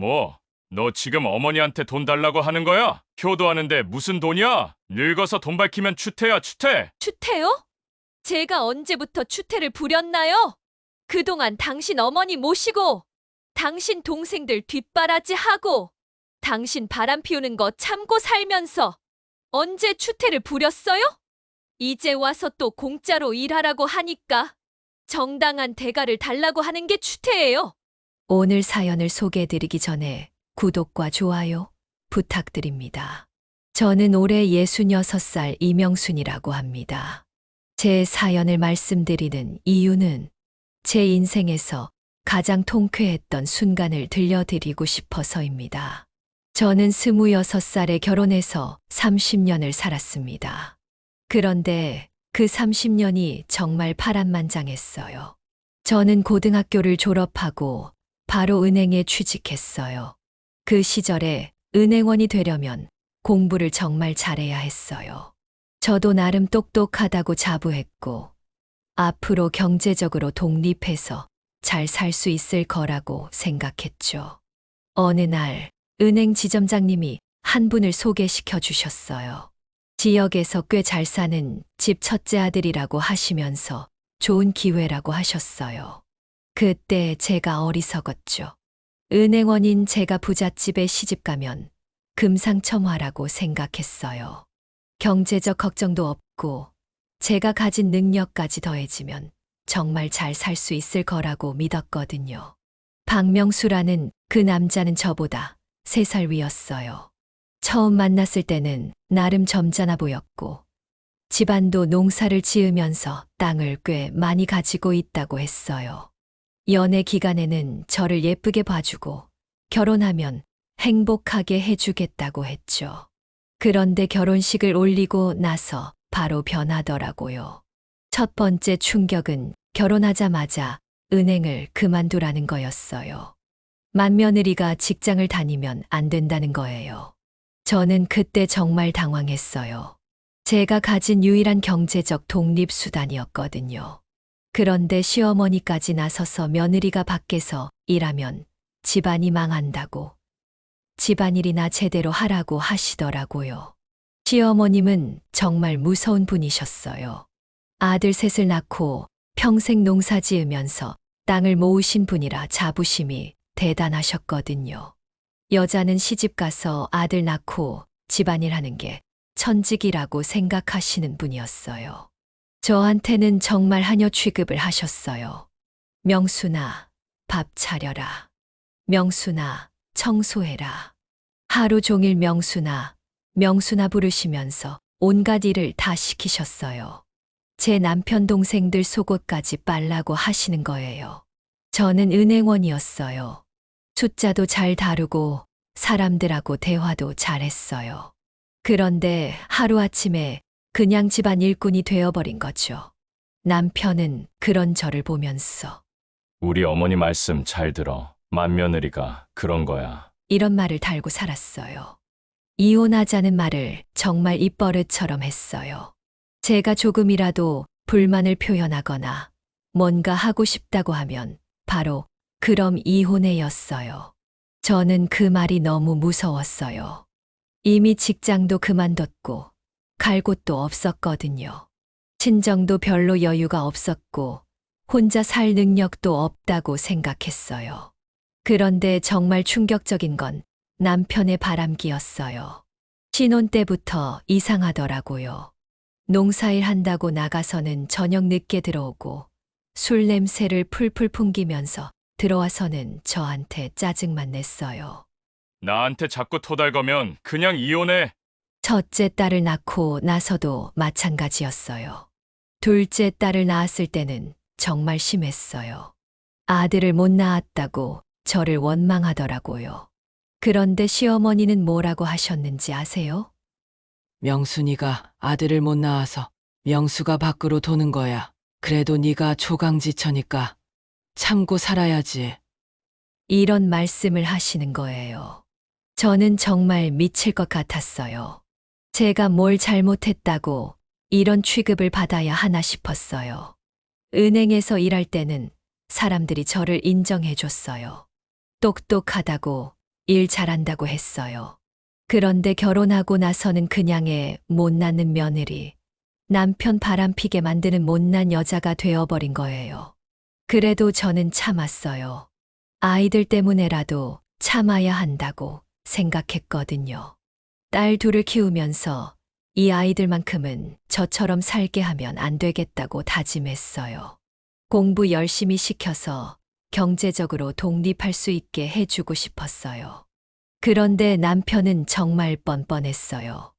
뭐, 너 지금 어머니한테 돈 달라고 하는 거야? 효도하는데 무슨 돈이야? 늙어서 돈 밝히면 추태야, 추태! 추태요? 제가 언제부터 추태를 부렸나요? 그동안 당신 어머니 모시고, 당신 동생들 뒷바라지하고, 당신 바람 피우는 거 참고 살면서 언제 추태를 부렸어요? 이제 와서 또 공짜로 일하라고 하니까 정당한 대가를 달라고 하는 게 추태예요. 오늘 사연을 소개해드리기 전에 구독과 좋아요 부탁드립니다. 저는 올해 66살 이명순이라고 합니다. 제 사연을 말씀드리는 이유는 제 인생에서 가장 통쾌했던 순간을 들려드리고 싶어서입니다. 저는 26살에 결혼해서 30년을 살았습니다. 그런데 그 30년이 정말 파란만장했어요. 저는 고등학교를 졸업하고 바로 은행에 취직했어요. 그 시절에 은행원이 되려면 공부를 정말 잘해야 했어요. 저도 나름 똑똑하다고 자부했고, 앞으로 경제적으로 독립해서 잘 살 수 있을 거라고 생각했죠. 어느 날 은행 지점장님이 한 분을 소개시켜 주셨어요. 지역에서 꽤 잘 사는 집 첫째 아들이라고 하시면서 좋은 기회라고 하셨어요. 그때 제가 어리석었죠. 은행원인 제가 부잣집에 시집가면 금상첨화라고 생각했어요. 경제적 걱정도 없고 제가 가진 능력까지 더해지면 정말 잘 살 수 있을 거라고 믿었거든요. 박명수라는 그 남자는 저보다 3살 위였어요. 처음 만났을 때는 나름 점잖아 보였고 집안도 농사를 지으면서 땅을 꽤 많이 가지고 있다고 했어요. 연애 기간에는 저를 예쁘게 봐주고 결혼하면 행복하게 해주겠다고 했죠. 그런데 결혼식을 올리고 나서 바로 변하더라고요. 첫 번째 충격은 결혼하자마자 은행을 그만두라는 거였어요. 맏며느리가 직장을 다니면 안 된다는 거예요. 저는 그때 정말 당황했어요. 제가 가진 유일한 경제적 독립수단이었거든요. 그런데 시어머니까지 나서서 며느리가 밖에서 일하면 집안이 망한다고, 집안일이나 제대로 하라고 하시더라고요. 시어머님은 정말 무서운 분이셨어요. 아들 셋을 낳고 평생 농사 지으면서 땅을 모으신 분이라 자부심이 대단하셨거든요. 여자는 시집가서 아들 낳고 집안일 하는 게 천직이라고 생각하시는 분이었어요. 저한테는 정말 하녀 취급을 하셨어요. 명순아, 밥 차려라. 명순아, 청소해라. 하루 종일 명순아, 명순아 부르시면서 온갖 일을 다 시키셨어요. 제 남편 동생들 속옷까지 빨라고 하시는 거예요. 저는 은행원이었어요. 숫자도 잘 다루고 사람들하고 대화도 잘했어요. 그런데 하루아침에 그냥 집안 일꾼이 되어버린 거죠. 남편은 그런 저를 보면서 우리 어머니 말씀 잘 들어. 맏며느리가 그런 거야. 이런 말을 달고 살았어요. 이혼하자는 말을 정말 입버릇처럼 했어요. 제가 조금이라도 불만을 표현하거나 뭔가 하고 싶다고 하면 바로 그럼 이혼해였어요. 저는 그 말이 너무 무서웠어요. 이미 직장도 그만뒀고 갈 곳도 없었거든요. 친정도 별로 여유가 없었고 혼자 살 능력도 없다고 생각했어요. 그런데 정말 충격적인 건 남편의 바람기였어요. 신혼 때부터 이상하더라고요. 농사일 한다고 나가서는 저녁 늦게 들어오고 술 냄새를 풀풀 풍기면서 들어와서는 저한테 짜증만 냈어요. 나한테 자꾸 토달거면 그냥 이혼해. 첫째 딸을 낳고 나서도 마찬가지였어요. 둘째 딸을 낳았을 때는 정말 심했어요. 아들을 못 낳았다고 저를 원망하더라고요. 그런데 시어머니는 뭐라고 하셨는지 아세요? 명순이가 아들을 못 낳아서 명수가 밖으로 도는 거야. 그래도 네가 조강지처니까 참고 살아야지. 이런 말씀을 하시는 거예요. 저는 정말 미칠 것 같았어요. 제가 뭘 잘못했다고 이런 취급을 받아야 하나 싶었어요. 은행에서 일할 때는 사람들이 저를 인정해 줬어요. 똑똑하다고, 일 잘한다고 했어요. 그런데 결혼하고 나서는 그냥의 못 낳는 며느리, 남편 바람피게 만드는 못난 여자가 되어버린 거예요. 그래도 저는 참았어요. 아이들 때문에라도 참아야 한다고 생각했거든요. 딸 둘을 키우면서 이 아이들만큼은 저처럼 살게 하면 안 되겠다고 다짐했어요. 공부 열심히 시켜서 경제적으로 독립할 수 있게 해주고 싶었어요. 그런데 남편은 정말 뻔뻔했어요.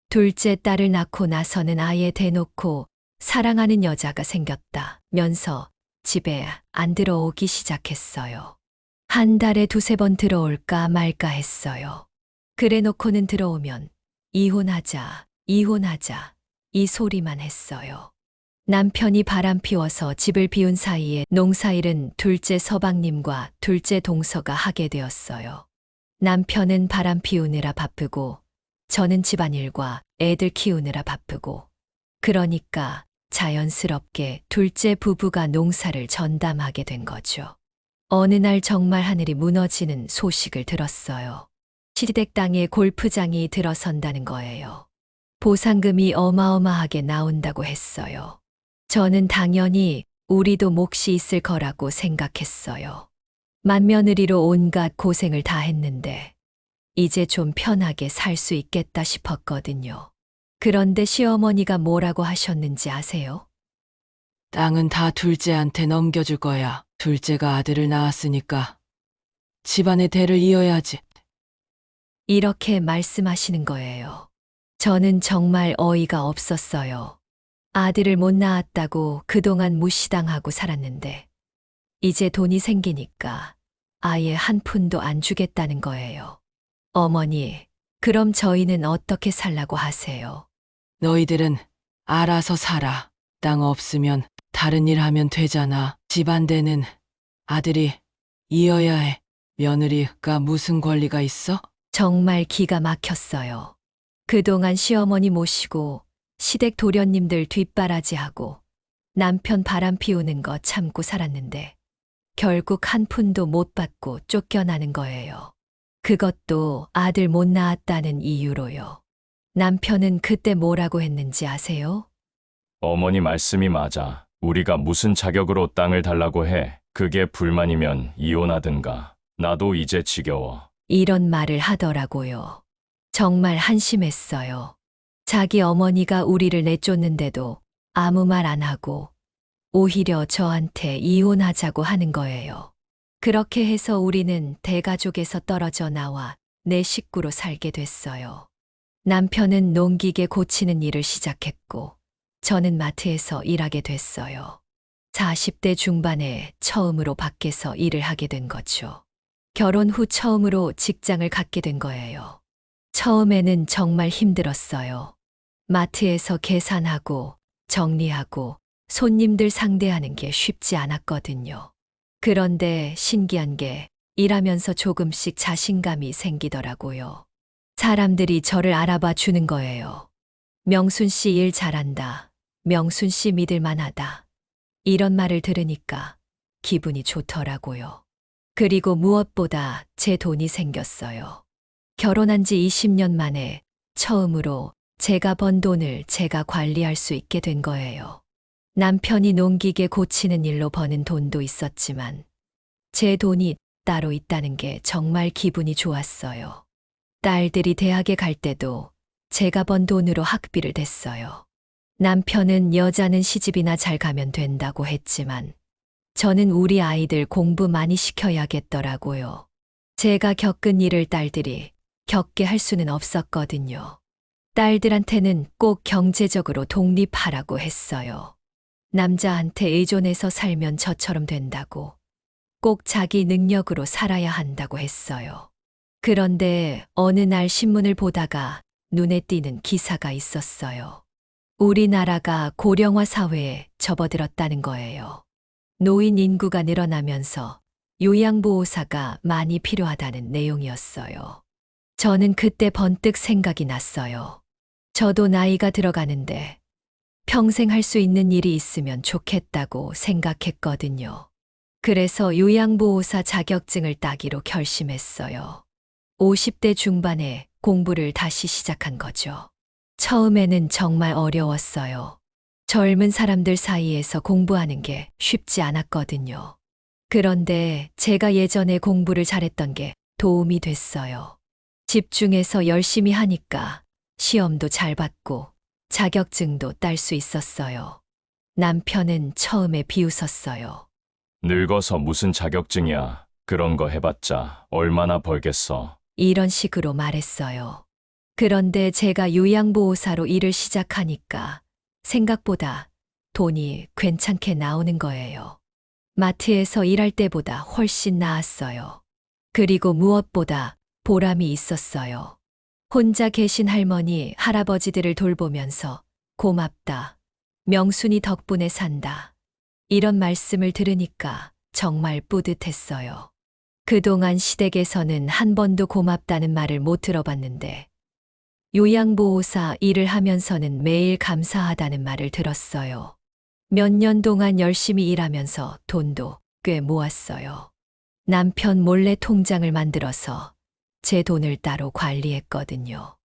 둘째 딸을 낳고 나서는 아예 대놓고 사랑하는 여자가 생겼다면서 집에 안 들어오기 시작했어요. 한 달에 두세 번 들어올까 말까 했어요. 그래 놓고는 들어오면 이혼하자, 이혼하자 이 소리만 했어요. 남편이 바람 피워서 집을 비운 사이에 농사일은 둘째 서방님과 둘째 동서가 하게 되었어요. 남편은 바람 피우느라 바쁘고 저는 집안일과 애들 키우느라 바쁘고 그러니까 자연스럽게 둘째 부부가 농사를 전담하게 된 거죠. 어느 날 정말 하늘이 무너지는 소식을 들었어요. 시댁 땅에 골프장이 들어선다는 거예요. 보상금이 어마어마하게 나온다고 했어요. 저는 당연히 우리도 몫이 있을 거라고 생각했어요. 맏며느리로 온갖 고생을 다 했는데 이제 좀 편하게 살 수 있겠다 싶었거든요. 그런데 시어머니가 뭐라고 하셨는지 아세요? 땅은 다 둘째한테 넘겨줄 거야. 둘째가 아들을 낳았으니까 집안의 대를 이어야지. 이렇게 말씀하시는 거예요. 저는 정말 어이가 없었어요. 아들을 못 낳았다고 그동안 무시당하고 살았는데 이제 돈이 생기니까 아예 한 푼도 안 주겠다는 거예요. 어머니, 그럼 저희는 어떻게 살라고 하세요? 너희들은 알아서 살아. 땅 없으면 다른 일 하면 되잖아. 집안 대는 아들이 이어야 해. 며느리가 무슨 권리가 있어? 정말 기가 막혔어요. 그동안 시어머니 모시고 시댁 도련님들 뒷바라지하고 남편 바람 피우는 거 참고 살았는데 결국 한 푼도 못 받고 쫓겨나는 거예요. 그것도 아들 못 낳았다는 이유로요. 남편은 그때 뭐라고 했는지 아세요? 어머니 말씀이 맞아. 우리가 무슨 자격으로 땅을 달라고 해. 그게 불만이면 이혼하든가. 나도 이제 지겨워. 이런 말을 하더라고요. 정말 한심했어요. 자기 어머니가 우리를 내쫓는데도 아무 말 안 하고 오히려 저한테 이혼하자고 하는 거예요. 그렇게 해서 우리는 대가족에서 떨어져 나와 내 식구로 살게 됐어요. 남편은 농기계 고치는 일을 시작했고 저는 마트에서 일하게 됐어요. 40대 중반에 처음으로 밖에서 일을 하게 된 거죠. 결혼 후 처음으로 직장을 갖게 된 거예요. 처음에는 정말 힘들었어요. 마트에서 계산하고 정리하고 손님들 상대하는 게 쉽지 않았거든요. 그런데 신기한 게 일하면서 조금씩 자신감이 생기더라고요. 사람들이 저를 알아봐 주는 거예요. 명순 씨 일 잘한다. 명순 씨 믿을 만하다. 이런 말을 들으니까 기분이 좋더라고요. 그리고 무엇보다 제 돈이 생겼어요. 결혼한 지 20년 만에 처음으로 제가 번 돈을 제가 관리할 수 있게 된 거예요. 남편이 농기계 고치는 일로 버는 돈도 있었지만 제 돈이 따로 있다는 게 정말 기분이 좋았어요. 딸들이 대학에 갈 때도 제가 번 돈으로 학비를 댔어요. 남편은 여자는 시집이나 잘 가면 된다고 했지만 저는 우리 아이들 공부 많이 시켜야겠더라고요. 제가 겪은 일을 딸들이 겪게 할 수는 없었거든요. 딸들한테는 꼭 경제적으로 독립하라고 했어요. 남자한테 의존해서 살면 저처럼 된다고. 꼭 자기 능력으로 살아야 한다고 했어요. 그런데 어느 날 신문을 보다가 눈에 띄는 기사가 있었어요. 우리나라가 고령화 사회에 접어들었다는 거예요. 노인 인구가 늘어나면서 요양보호사가 많이 필요하다는 내용이었어요. 저는 그때 번뜩 생각이 났어요. 저도 나이가 들어가는데 평생 할 수 있는 일이 있으면 좋겠다고 생각했거든요. 그래서 요양보호사 자격증을 따기로 결심했어요. 50대 중반에 공부를 다시 시작한 거죠. 처음에는 정말 어려웠어요. 젊은 사람들 사이에서 공부하는 게 쉽지 않았거든요. 그런데 제가 예전에 공부를 잘했던 게 도움이 됐어요. 집중해서 열심히 하니까 시험도 잘 받고 자격증도 딸 수 있었어요. 남편은 처음에 비웃었어요. 늙어서 무슨 자격증이야. 그런 거 해봤자 얼마나 벌겠어. 이런 식으로 말했어요. 그런데 제가 요양보호사로 일을 시작하니까 생각보다 돈이 괜찮게 나오는 거예요. 마트에서 일할 때보다 훨씬 나았어요. 그리고 무엇보다 보람이 있었어요. 혼자 계신 할머니, 할아버지들을 돌보면서 고맙다. 명순이 덕분에 산다. 이런 말씀을 들으니까 정말 뿌듯했어요. 그동안 시댁에서는 한 번도 고맙다는 말을 못 들어봤는데 요양보호사 일을 하면서는 매일 감사하다는 말을 들었어요. 몇 년 동안 열심히 일하면서 돈도 꽤 모았어요. 남편 몰래 통장을 만들어서 제 돈을 따로 관리했거든요.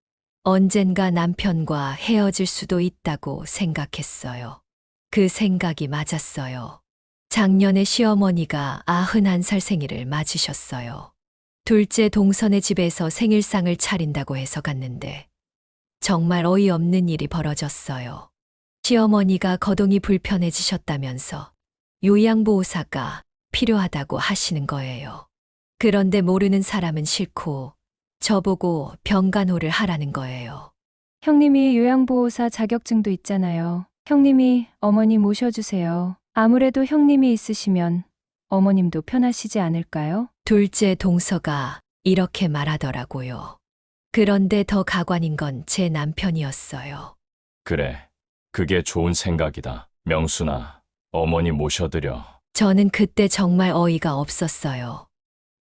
언젠가 남편과 헤어질 수도 있다고 생각했어요. 그 생각이 맞았어요. 작년에 시어머니가 91살 생일을 맞으셨어요. 둘째 동선의 집에서 생일상을 차린다고 해서 갔는데 정말 어이없는 일이 벌어졌어요. 시어머니가 거동이 불편해지셨다면서 요양보호사가 필요하다고 하시는 거예요. 그런데 모르는 사람은 싫고 저보고 병간호를 하라는 거예요. 형님이 요양보호사 자격증도 있잖아요. 형님이 어머니 모셔주세요. 아무래도 형님이 있으시면 어머님도 편하시지 않을까요? 둘째 동서가 이렇게 말하더라고요. 그런데 더 가관인 건 제 남편이었어요. 그래. 그게 좋은 생각이다. 명순아, 어머니 모셔드려. 저는 그때 정말 어이가 없었어요.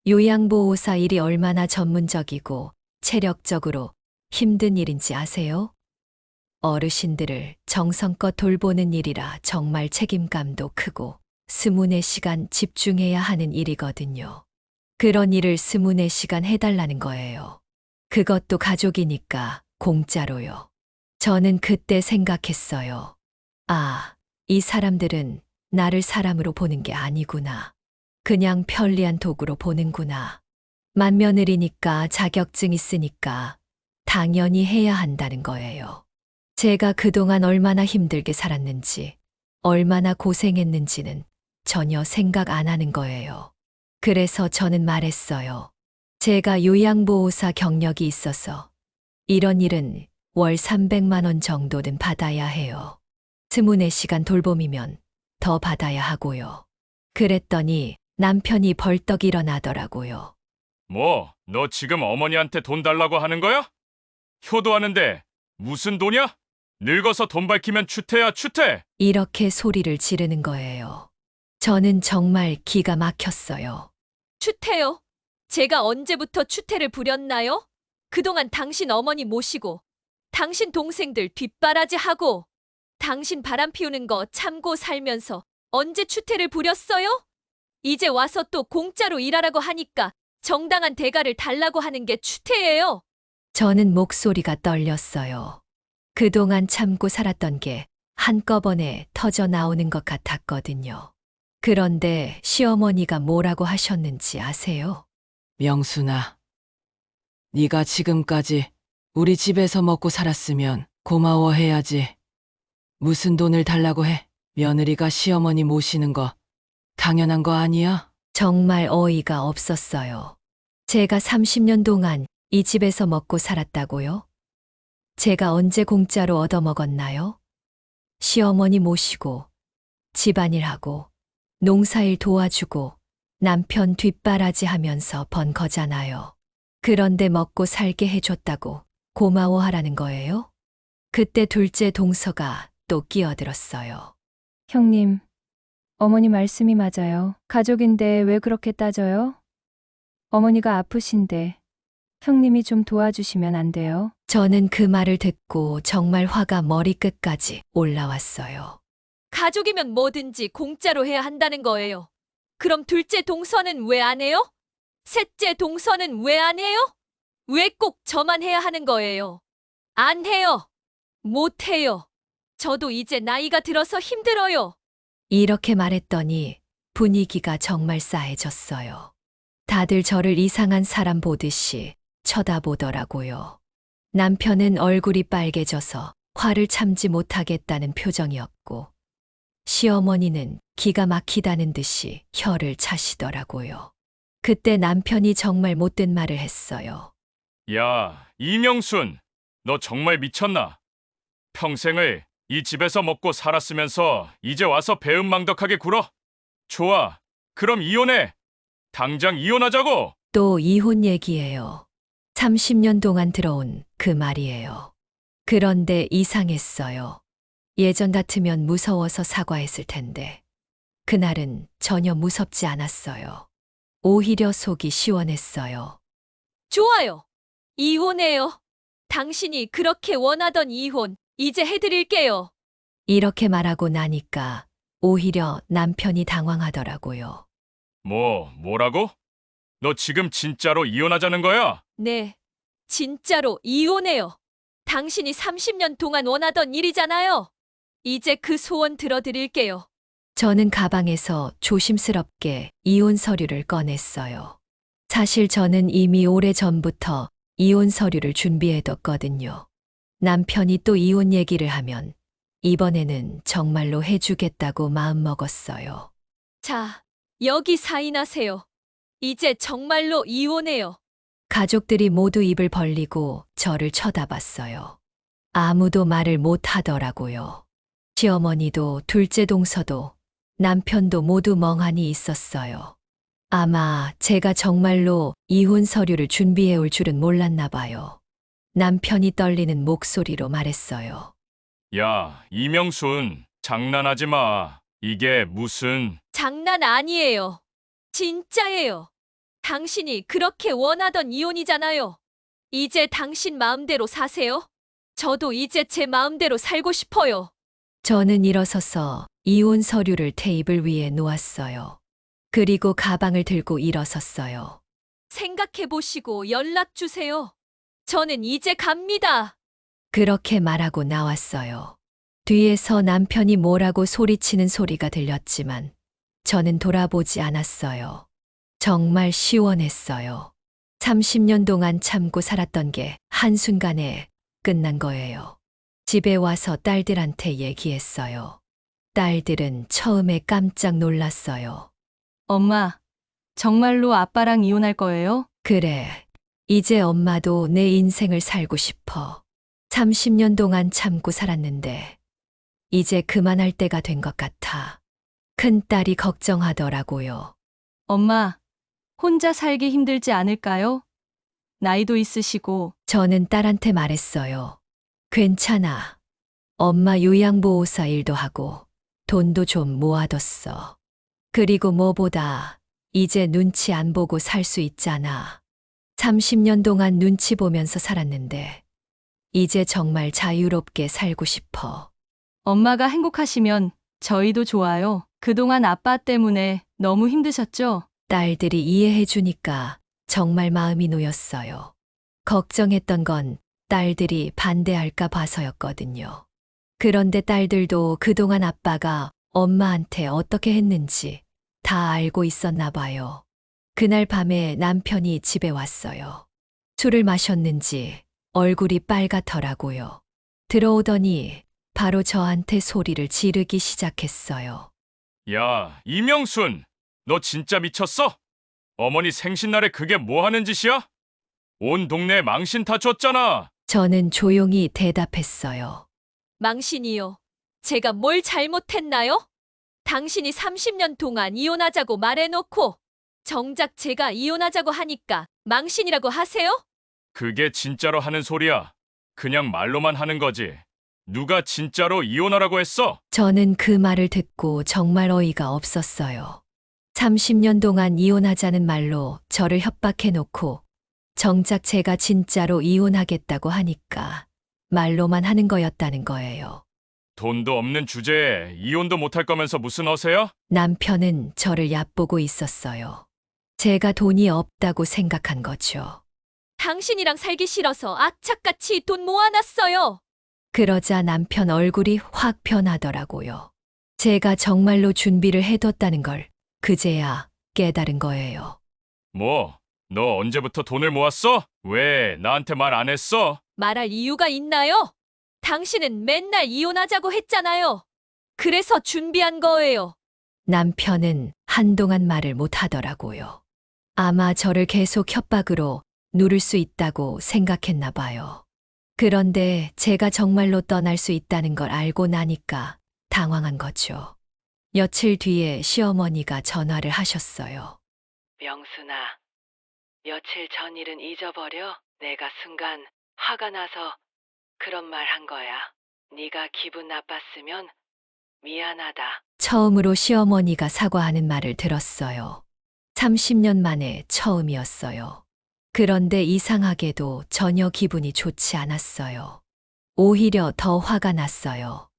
요양보호사 일이 얼마나 전문적이고 체력적으로 힘든 일인지 아세요? 어르신들을 정성껏 돌보는 일이라 정말 책임감도 크고 24시간 집중해야 하는 일이거든요. 그런 일을 24시간 해달라는 거예요. 그것도 가족이니까 공짜로요. 저는 그때 생각했어요. 아, 이 사람들은 나를 사람으로 보는 게 아니구나. 그냥 편리한 도구로 보는구나. 맏며느리니까 자격증 있으니까 당연히 해야 한다는 거예요. 제가 그동안 얼마나 힘들게 살았는지, 얼마나 고생했는지는 전혀 생각 안 하는 거예요. 그래서 저는 말했어요. 제가 요양보호사 경력이 있어서 이런 일은 월 300만 원 정도는 받아야 해요. 24시간 돌봄이면 더 받아야 하고요. 그랬더니 남편이 벌떡 일어나더라고요. 뭐, 너 지금 어머니한테 돈 달라고 하는 거야? 효도하는데 무슨 돈이야? 늙어서 돈 밝히면 추태야, 추태! 이렇게 소리를 지르는 거예요. 저는 정말 기가 막혔어요. 추태요? 제가 언제부터 추태를 부렸나요? 그동안 당신 어머니 모시고, 당신 동생들 뒷바라지하고, 당신 바람 피우는 거 참고 살면서 언제 추태를 부렸어요? 이제 와서 또 공짜로 일하라고 하니까 정당한 대가를 달라고 하는 게 추태예요. 저는 목소리가 떨렸어요. 그동안 참고 살았던 게 한꺼번에 터져 나오는 것 같았거든요. 그런데 시어머니가 뭐라고 하셨는지 아세요? 명순아, 네가 지금까지 우리 집에서 먹고 살았으면 고마워해야지. 무슨 돈을 달라고 해? 며느리가 시어머니 모시는 거 당연한 거 아니야? 정말 어이가 없었어요. 제가 30년 동안 이 집에서 먹고 살았다고요? 제가 언제 공짜로 얻어먹었나요? 시어머니 모시고, 집안일하고, 농사일 도와주고, 남편 뒷바라지 하면서 번 거잖아요. 그런데 먹고 살게 해줬다고 고마워하라는 거예요? 그때 둘째 동서가 또 끼어들었어요. 형님, 어머니 말씀이 맞아요. 가족인데 왜 그렇게 따져요? 어머니가 아프신데 형님이 좀 도와주시면 안 돼요? 저는 그 말을 듣고 정말 화가 머리끝까지 올라왔어요. 가족이면 뭐든지 공짜로 해야 한다는 거예요. 그럼 둘째 동서는 왜 안 해요? 셋째 동서는 왜 안 해요? 왜 꼭 저만 해야 하는 거예요? 안 해요. 못 해요. 저도 이제 나이가 들어서 힘들어요. 이렇게 말했더니 분위기가 정말 싸해졌어요. 다들 저를 이상한 사람 보듯이 쳐다보더라고요. 남편은 얼굴이 빨개져서 화를 참지 못하겠다는 표정이었고, 시어머니는 기가 막히다는 듯이 혀를 차시더라고요. 그때 남편이 정말 못된 말을 했어요. 야, 이명순, 너 정말 미쳤나? 평생을 이 집에서 먹고 살았으면서 이제 와서 배은망덕하게 굴어? 좋아, 그럼 이혼해. 당장 이혼하자고. 또 이혼 얘기예요. 30년 동안 들어온 그 말이에요. 그런데 이상했어요. 예전 같으면 무서워서 사과했을 텐데, 그날은 전혀 무섭지 않았어요. 오히려 속이 시원했어요. 좋아요. 이혼해요. 당신이 그렇게 원하던 이혼, 이제 해드릴게요. 이렇게 말하고 나니까 오히려 남편이 당황하더라고요. 뭐라고? 너 지금 진짜로 이혼하자는 거야? 네. 진짜로 이혼해요. 당신이 30년 동안 원하던 일이잖아요. 이제 그 소원 들어드릴게요. 저는 가방에서 조심스럽게 이혼 서류를 꺼냈어요. 사실 저는 이미 오래전부터 이혼 서류를 준비해뒀거든요. 남편이 또 이혼 얘기를 하면 이번에는 정말로 해주겠다고 마음먹었어요. 자, 여기 사인하세요. 이제 정말로 이혼해요. 가족들이 모두 입을 벌리고 저를 쳐다봤어요. 아무도 말을 못 하더라고요. 시어머니도 둘째 동서도 남편도 모두 멍하니 있었어요. 아마 제가 정말로 이혼 서류를 준비해 올 줄은 몰랐나 봐요. 남편이 떨리는 목소리로 말했어요. 야, 이명순, 장난하지 마. 이게 무슨... 장난 아니에요. 진짜예요. 당신이 그렇게 원하던 이혼이잖아요. 이제 당신 마음대로 사세요. 저도 이제 제 마음대로 살고 싶어요. 저는 일어서서 이혼 서류를 테이블 위에 놓았어요. 그리고 가방을 들고 일어섰어요. 생각해보시고 연락 주세요. 저는 이제 갑니다. 그렇게 말하고 나왔어요. 뒤에서 남편이 뭐라고 소리치는 소리가 들렸지만 저는 돌아보지 않았어요. 정말 시원했어요. 30년 동안 참고 살았던 게 한순간에 끝난 거예요. 집에 와서 딸들한테 얘기했어요. 딸들은 처음에 깜짝 놀랐어요. 엄마, 정말로 아빠랑 이혼할 거예요? 그래, 이제 엄마도 내 인생을 살고 싶어. 30년 동안 참고 살았는데 이제 그만할 때가 된 것 같아. 큰딸이 걱정하더라고요. 엄마, 혼자 살기 힘들지 않을까요? 나이도 있으시고. 저는 딸한테 말했어요. 괜찮아. 엄마 요양보호사 일도 하고 돈도 좀 모아뒀어. 그리고 뭐보다 이제 눈치 안 보고 살 수 있잖아. 30년 동안 눈치 보면서 살았는데 이제 정말 자유롭게 살고 싶어. 엄마가 행복하시면 저희도 좋아요. 그동안 아빠 때문에 너무 힘드셨죠? 딸들이 이해해 주니까 정말 마음이 놓였어요. 걱정했던 건 딸들이 반대할까 봐서였거든요. 그런데 딸들도 그동안 아빠가 엄마한테 어떻게 했는지 다 알고 있었나 봐요. 그날 밤에 남편이 집에 왔어요. 술을 마셨는지 얼굴이 빨갛더라고요. 들어오더니 바로 저한테 소리를 지르기 시작했어요. 야, 이명순, 너 진짜 미쳤어? 어머니 생신날에 그게 뭐 하는 짓이야? 온 동네 망신 다 줬잖아. 저는 조용히 대답했어요. 망신이요. 제가 뭘 잘못했나요? 당신이 30년 동안 이혼하자고 말해놓고 정작 제가 이혼하자고 하니까 망신이라고 하세요? 그게 진짜로 하는 소리야. 그냥 말로만 하는 거지. 누가 진짜로 이혼하라고 했어? 저는 그 말을 듣고 정말 어이가 없었어요. 30년 동안 이혼하자는 말로 저를 협박해 놓고 정작 제가 진짜로 이혼하겠다고 하니까 말로만 하는 거였다는 거예요. 돈도 없는 주제에 이혼도 못할 거면서 무슨 어세야? 남편은 저를 얕보고 있었어요. 제가 돈이 없다고 생각한 거죠. 당신이랑 살기 싫어서 악착같이 돈 모아놨어요. 그러자 남편 얼굴이 확 변하더라고요. 제가 정말로 준비를 해뒀다는 걸 그제야 깨달은 거예요. 뭐? 너 언제부터 돈을 모았어? 왜 나한테 말 안 했어? 말할 이유가 있나요? 당신은 맨날 이혼하자고 했잖아요. 그래서 준비한 거예요. 남편은 한동안 말을 못 하더라고요. 아마 저를 계속 협박으로 누를 수 있다고 생각했나 봐요. 그런데 제가 정말로 떠날 수 있다는 걸 알고 나니까 당황한 거죠. 며칠 뒤에 시어머니가 전화를 하셨어요. 명순아, 며칠 전 일은 잊어버려. 내가 순간 화가 나서 그런 말 한 거야. 네가 기분 나빴으면 미안하다. 처음으로 시어머니가 사과하는 말을 들었어요. 30년 만에 처음이었어요. 그런데 이상하게도 전혀 기분이 좋지 않았어요. 오히려 더 화가 났어요.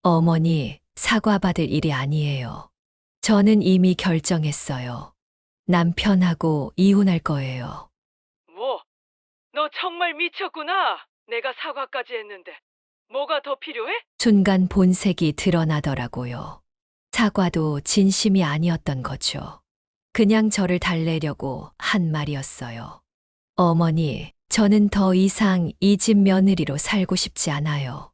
어머니, 사과받을 일이 아니에요. 저는 이미 결정했어요. 남편하고 이혼할 거예요. 뭐? 너 정말 미쳤구나. 내가 사과까지 했는데 뭐가 더 필요해? 순간 본색이 드러나더라고요. 사과도 진심이 아니었던 거죠. 그냥 저를 달래려고 한 말이었어요. 어머니, 저는 더 이상 이 집 며느리로 살고 싶지 않아요.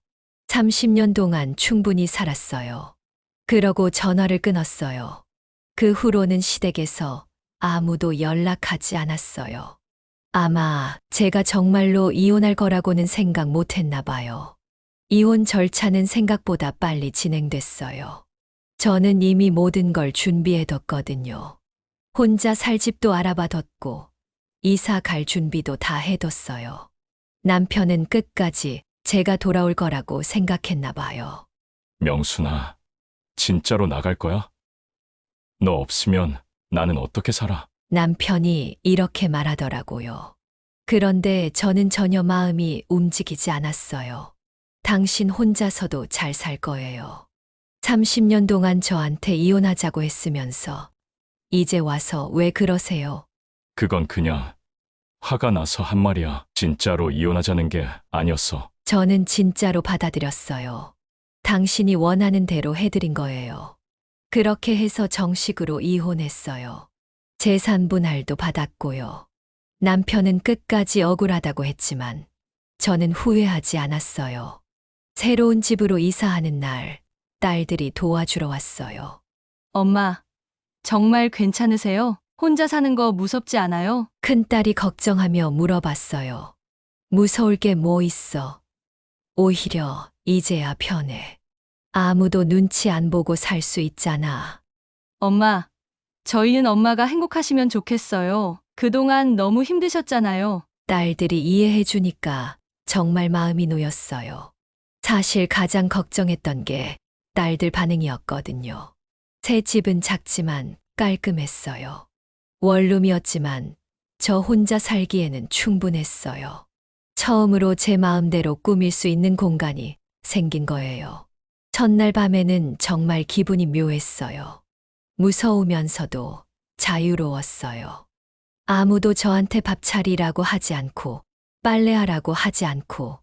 30년 동안 충분히 살았어요. 그러고 전화를 끊었어요. 그 후로는 시댁에서 아무도 연락하지 않았어요. 아마 제가 정말로 이혼할 거라고는 생각 못 했나 봐요. 이혼 절차는 생각보다 빨리 진행됐어요. 저는 이미 모든 걸 준비해뒀거든요. 혼자 살 집도 알아봐뒀고, 이사 갈 준비도 다 해뒀어요. 남편은 끝까지 제가 돌아올 거라고 생각했나 봐요. 명순아, 진짜로 나갈 거야? 너 없으면 나는 어떻게 살아? 남편이 이렇게 말하더라고요. 그런데 저는 전혀 마음이 움직이지 않았어요. 당신 혼자서도 잘 살 거예요. 30년 동안 저한테 이혼하자고 했으면서 이제 와서 왜 그러세요? 그건 그냥 화가 나서 한 말이야. 진짜로 이혼하자는 게 아니었어. 저는 진짜로 받아들였어요. 당신이 원하는 대로 해드린 거예요. 그렇게 해서 정식으로 이혼했어요. 재산 분할도 받았고요. 남편은 끝까지 억울하다고 했지만 저는 후회하지 않았어요. 새로운 집으로 이사하는 날, 딸들이 도와주러 왔어요. 엄마, 정말 괜찮으세요? 혼자 사는 거 무섭지 않아요? 큰딸이 걱정하며 물어봤어요. 무서울 게 뭐 있어? 오히려 이제야 편해. 아무도 눈치 안 보고 살 수 있잖아. 엄마, 저희는 엄마가 행복하시면 좋겠어요. 그동안 너무 힘드셨잖아요. 딸들이 이해해 주니까 정말 마음이 놓였어요. 사실 가장 걱정했던 게 딸들 반응이었거든요. 새 집은 작지만 깔끔했어요. 원룸이었지만 저 혼자 살기에는 충분했어요. 처음으로 제 마음대로 꾸밀 수 있는 공간이 생긴 거예요. 첫날 밤에는 정말 기분이 묘했어요. 무서우면서도 자유로웠어요. 아무도 저한테 밥 차리라고 하지 않고 빨래하라고 하지 않고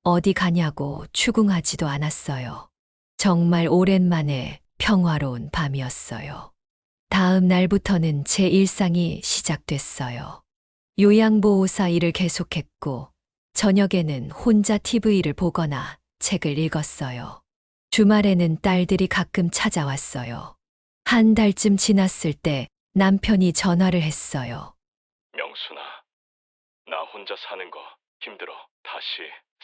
어디 가냐고 추궁하지도 않았어요. 정말 오랜만에 평화로운 밤이었어요. 다음 날부터는 제 일상이 시작됐어요. 요양보호사 일을 계속했고 저녁에는 혼자 TV를 보거나 책을 읽었어요. 주말에는 딸들이 가끔 찾아왔어요. 한 달쯤 지났을 때 남편이 전화를 했어요. 명순아, 나 혼자 사는 거 힘들어. 다시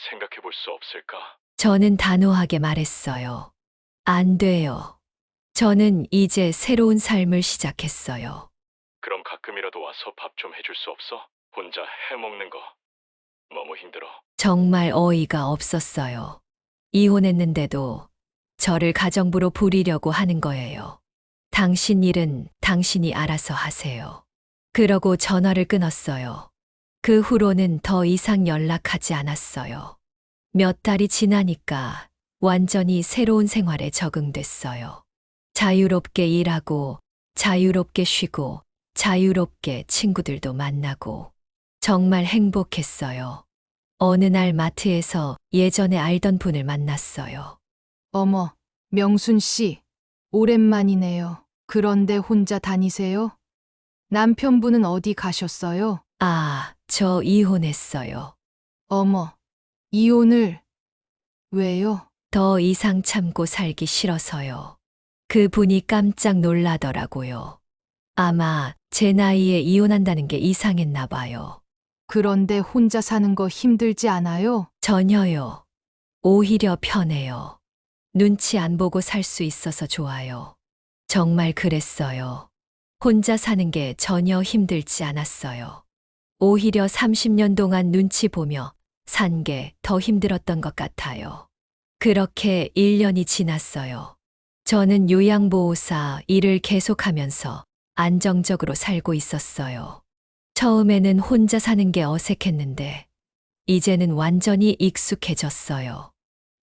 생각해 볼 수 없을까? 저는 단호하게 말했어요. 안 돼요. 저는 이제 새로운 삶을 시작했어요. 그럼 가끔이라도 와서 밥 좀 해줄 수 없어? 혼자 해먹는 거 너무 힘들어. 정말 어이가 없었어요. 이혼했는데도 저를 가정부로 부리려고 하는 거예요. 당신 일은 당신이 알아서 하세요. 그러고 전화를 끊었어요. 그 후로는 더 이상 연락하지 않았어요. 몇 달이 지나니까 완전히 새로운 생활에 적응됐어요. 자유롭게 일하고, 자유롭게 쉬고, 자유롭게 친구들도 만나고, 정말 행복했어요. 어느 날 마트에서 예전에 알던 분을 만났어요. 어머, 명순 씨, 오랜만이네요. 그런데 혼자 다니세요? 남편분은 어디 가셨어요? 아, 저 이혼했어요. 어머, 이혼을 왜요? 더 이상 참고 살기 싫어서요. 그분이 깜짝 놀라더라고요. 아마 제 나이에 이혼한다는 게 이상했나 봐요. 그런데 혼자 사는 거 힘들지 않아요? 전혀요. 오히려 편해요. 눈치 안 보고 살 수 있어서 좋아요. 정말 그랬어요. 혼자 사는 게 전혀 힘들지 않았어요. 오히려 30년 동안 눈치 보며 산 게 더 힘들었던 것 같아요. 그렇게 1년이 지났어요. 저는 요양보호사 일을 계속하면서 안정적으로 살고 있었어요. 처음에는 혼자 사는 게 어색했는데, 이제는 완전히 익숙해졌어요.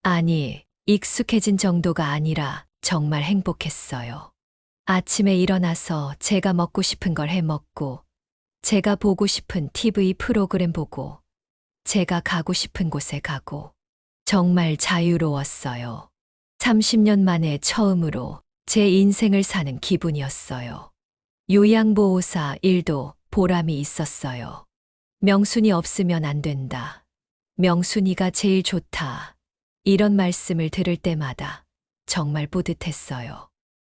아니, 익숙해진 정도가 아니라 정말 행복했어요. 아침에 일어나서 제가 먹고 싶은 걸 해 먹고, 제가 보고 싶은 TV 프로그램 보고, 제가 가고 싶은 곳에 가고, 정말 자유로웠어요. 30년 만에 처음으로 제 인생을 사는 기분이었어요. 요양보호사 일도 보람이 있었어요. 명순이 없으면 안 된다. 명순이가 제일 좋다. 이런 말씀을 들을 때마다 정말 뿌듯했어요.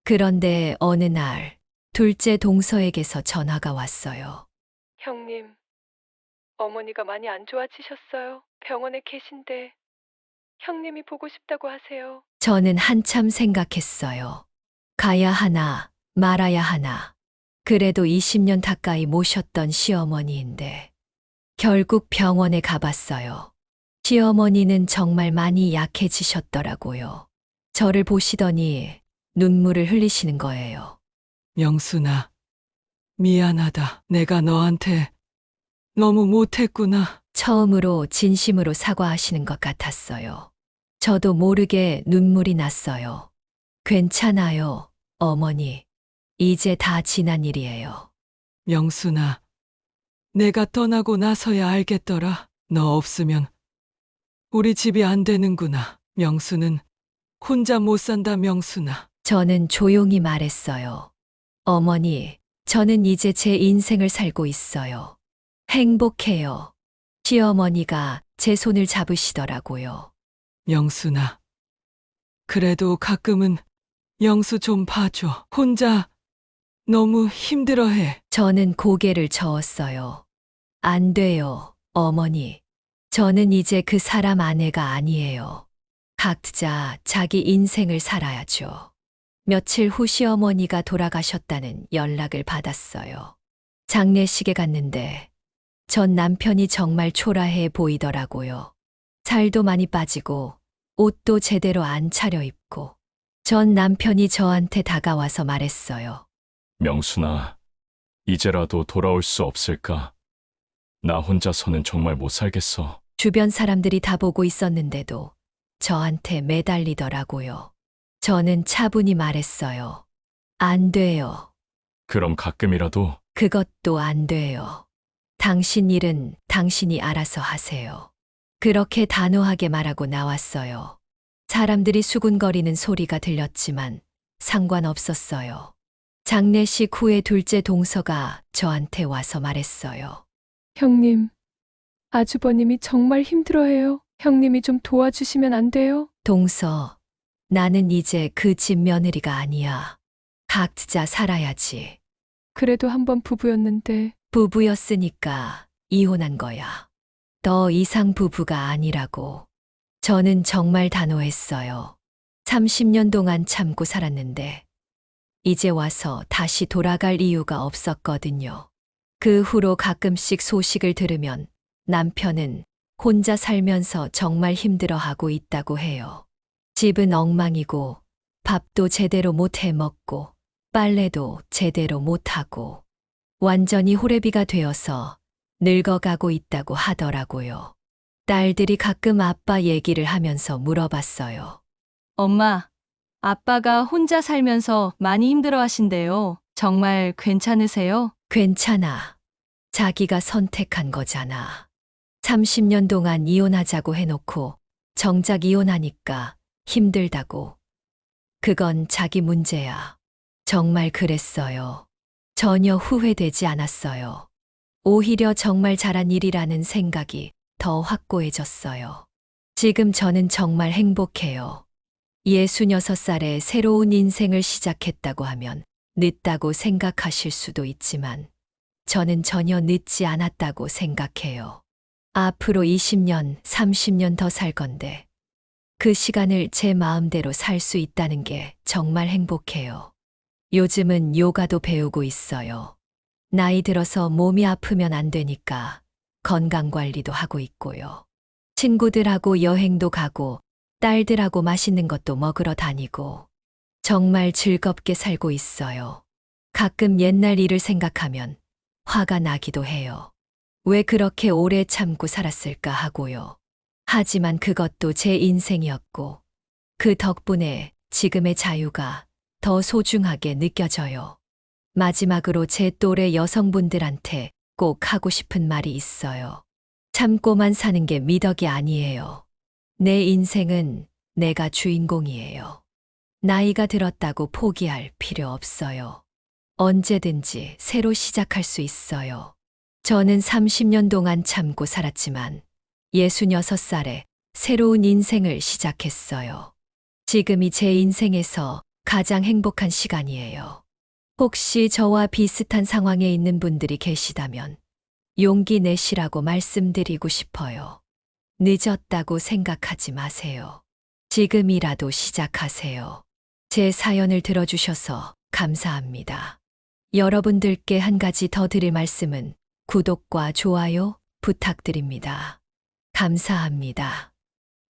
그런데 어느 날 둘째 동서에게서 전화가 왔어요. 형님, 어머니가 많이 안 좋아지셨어요. 병원에 계신데 형님이 보고 싶다고 하세요. 저는 한참 생각했어요. 가야 하나, 말아야 하나. 그래도 20년 가까이 모셨던 시어머니인데 결국 병원에 가봤어요. 시어머니는 정말 많이 약해지셨더라고요. 저를 보시더니 눈물을 흘리시는 거예요. 명순아, 미안하다. 내가 너한테 너무 못했구나. 처음으로 진심으로 사과하시는 것 같았어요. 저도 모르게 눈물이 났어요. 괜찮아요, 어머니. 이제 다 지난 일이에요. 명순아, 내가 떠나고 나서야 알겠더라. 너 없으면 우리 집이 안 되는구나. 명순은 혼자 못 산다, 명순아. 저는 조용히 말했어요. 어머니, 저는 이제 제 인생을 살고 있어요. 행복해요. 시어머니가 제 손을 잡으시더라고요. 명순아, 그래도 가끔은 영수 좀 봐줘. 혼자 너무 힘들어해. 저는 고개를 저었어요. 안 돼요, 어머니. 저는 이제 그 사람 아내가 아니에요. 각자 자기 인생을 살아야죠. 며칠 후 시어머니가 돌아가셨다는 연락을 받았어요. 장례식에 갔는데 전 남편이 정말 초라해 보이더라고요. 살도 많이 빠지고 옷도 제대로 안 차려입고 전 남편이 저한테 다가와서 말했어요. 명순아, 이제라도 돌아올 수 없을까? 나 혼자서는 정말 못 살겠어. 주변 사람들이 다 보고 있었는데도 저한테 매달리더라고요. 저는 차분히 말했어요. 안 돼요. 그럼 가끔이라도 그것도 안 돼요. 당신 일은 당신이 알아서 하세요. 그렇게 단호하게 말하고 나왔어요. 사람들이 수군거리는 소리가 들렸지만 상관없었어요. 장례식 후에 둘째 동서가 저한테 와서 말했어요. 형님, 아주버님이 정말 힘들어해요. 형님이 좀 도와주시면 안 돼요? 동서, 나는 이제 그 집 며느리가 아니야. 각자 살아야지. 그래도 한번 부부였는데 부부였으니까 이혼한 거야. 더 이상 부부가 아니라고. 저는 정말 단호했어요. 30년 동안 참고 살았는데 이제 와서 다시 돌아갈 이유가 없었거든요. 그 후로 가끔씩 소식을 들으면 남편은 혼자 살면서 정말 힘들어하고 있다고 해요. 집은 엉망이고 밥도 제대로 못 해 먹고 빨래도 제대로 못 하고 완전히 호래비가 되어서 늙어가고 있다고 하더라고요. 딸들이 가끔 아빠 얘기를 하면서 물어봤어요. 엄마, 아빠가 혼자 살면서 많이 힘들어 하신대요. 정말 괜찮으세요? 괜찮아. 자기가 선택한 거잖아. 30년 동안 이혼하자고 해놓고 정작 이혼하니까 힘들다고. 그건 자기 문제야. 정말 그랬어요. 전혀 후회되지 않았어요. 오히려 정말 잘한 일이라는 생각이 더 확고해졌어요. 지금 저는 정말 행복해요. 66살에 새로운 인생을 시작했다고 하면 늦다고 생각하실 수도 있지만 저는 전혀 늦지 않았다고 생각해요. 앞으로 20년, 30년 더 살 건데 그 시간을 제 마음대로 살 수 있다는 게 정말 행복해요. 요즘은 요가도 배우고 있어요. 나이 들어서 몸이 아프면 안 되니까 건강 관리도 하고 있고요. 친구들하고 여행도 가고 딸들하고 맛있는 것도 먹으러 다니고 정말 즐겁게 살고 있어요. 가끔 옛날 일을 생각하면 화가 나기도 해요. 왜 그렇게 오래 참고 살았을까 하고요. 하지만 그것도 제 인생이었고 그 덕분에 지금의 자유가 더 소중하게 느껴져요. 마지막으로 제 또래 여성분들한테 꼭 하고 싶은 말이 있어요. 참고만 사는 게 미덕이 아니에요. 내 인생은 내가 주인공이에요. 나이가 들었다고 포기할 필요 없어요. 언제든지 새로 시작할 수 있어요. 저는 30년 동안 참고 살았지만 66살에 새로운 인생을 시작했어요. 지금이 제 인생에서 가장 행복한 시간이에요. 혹시 저와 비슷한 상황에 있는 분들이 계시다면 용기 내시라고 말씀드리고 싶어요. 늦었다고 생각하지 마세요. 지금이라도 시작하세요. 제 사연을 들어주셔서 감사합니다. 여러분들께 한 가지 더 드릴 말씀은 구독과 좋아요 부탁드립니다. 감사합니다.